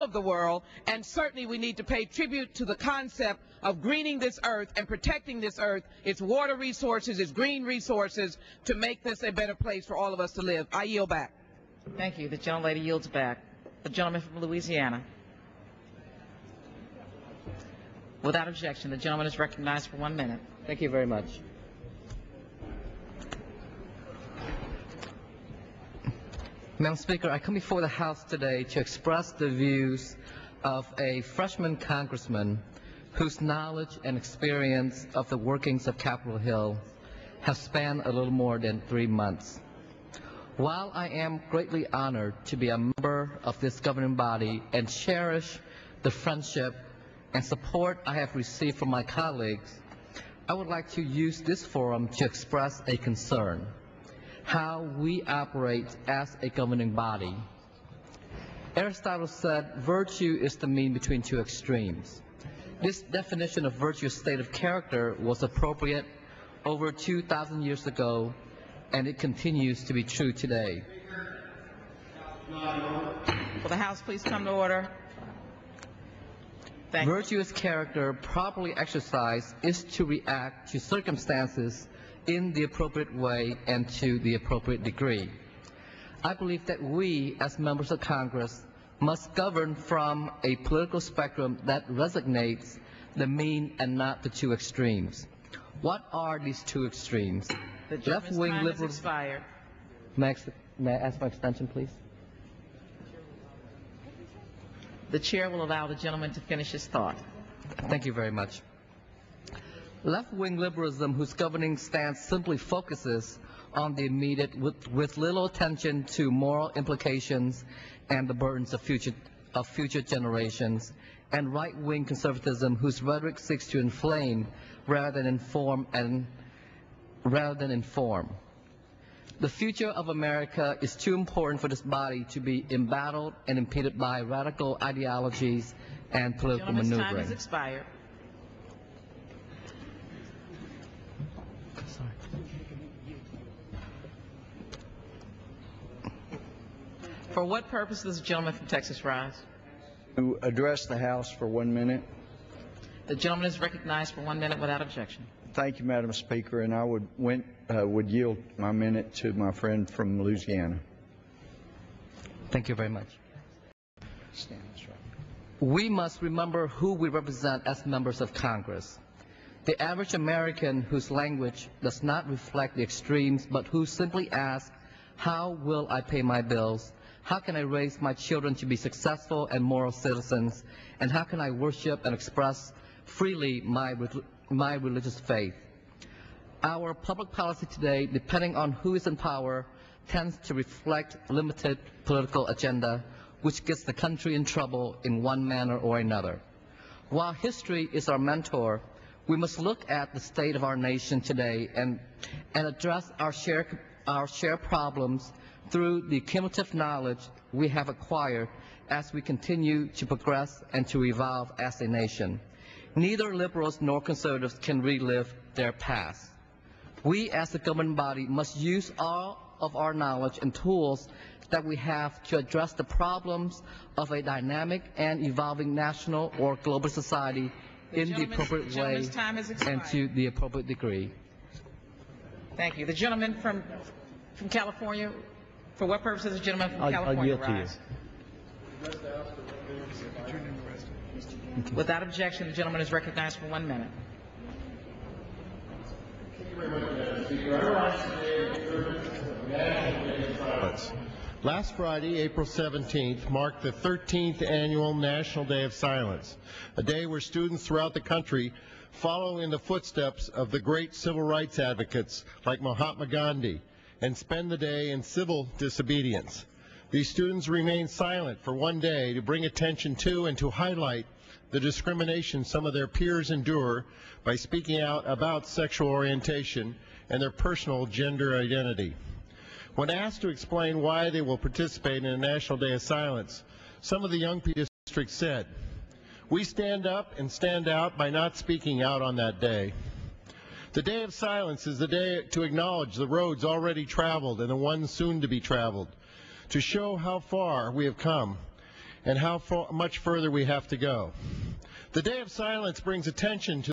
of the world, and certainly we need to pay tribute to the concept of greening this earth and protecting this earth, its water resources, its green resources, to make this a better place for all of us to live. I yield back. Thank you. The gentlelady yields back. The gentleman from Louisiana. Without objection, the gentleman is recognized for 1 minute. Thank you very much. Madam Speaker, I come before the House today to express the views of a freshman congressman whose knowledge and experience of the workings of Capitol Hill have spanned a little more than 3 months. While I am greatly honored to be a member of this governing body and cherish the friendship and support I have received from my colleagues, I would like to use this forum to express a concern: how we operate as a governing body. Aristotle said virtue is the mean between two extremes. This definition of virtuous state of character was appropriate over 2,000 years ago, and it continues to be true today. Will the House please come to order? Thank you. Virtuous character, properly exercised, is to react to circumstances in the appropriate way and to the appropriate degree. I believe that we, as members of Congress, must govern from a political spectrum that resonates the mean and not the two extremes. What are these two extremes? The left-wing liberals. Expired. May I ask for extension, please? The chair will allow the gentleman to finish his thought. Thank you very much. Left-wing liberalism, whose governing stance simply focuses on the immediate with little attention to moral implications and the burdens of future generations, and right-wing conservatism, whose rhetoric seeks to inflame rather than inform. The future of America is too important for this body to be embattled and impeded by radical ideologies and political maneuvering. Time has expired. For what purpose does the gentleman from Texas rise? To address the House for 1 minute. The gentleman is recognized for 1 minute without objection. Thank you, Madam Speaker, and I would yield my minute to my friend from Louisiana. Thank you very much. We must remember who we represent as members of Congress. The average American whose language does not reflect the extremes, but who simply asks, how will I pay my bills? How can I raise my children to be successful and moral citizens? And how can I worship and express freely my religious faith? Our public policy today, depending on who is in power, tends to reflect limited political agenda, which gets the country in trouble in one manner or another. While history is our mentor, we must look at the state of our nation today and address our shared problems through the cumulative knowledge we have acquired as we continue to progress and to evolve as a nation. Neither liberals nor conservatives can relive their past. We as a governing body must use all of our knowledge and tools that we have to address the problems of a dynamic and evolving national or global society in the appropriate way and to the appropriate degree. Thank you. The gentleman from California, for what purpose does the gentleman from California rise? Without objection, the gentleman is recognized for 1 minute. Last Friday, April 17th, marked the 13th annual National Day of Silence, a day where students throughout the country follow in the footsteps of the great civil rights advocates like Mahatma Gandhi and spend the day in civil disobedience. These students remain silent for 1 day to bring attention to and to highlight the discrimination some of their peers endure by speaking out about sexual orientation and their personal gender identity. When asked to explain why they will participate in a National Day of Silence, some of the young people district said, "We stand up and stand out by not speaking out on that day." The Day of Silence is the day to acknowledge the roads already traveled and the ones soon to be traveled, to show how far we have come, and how much further we have to go. The Day of Silence brings attention to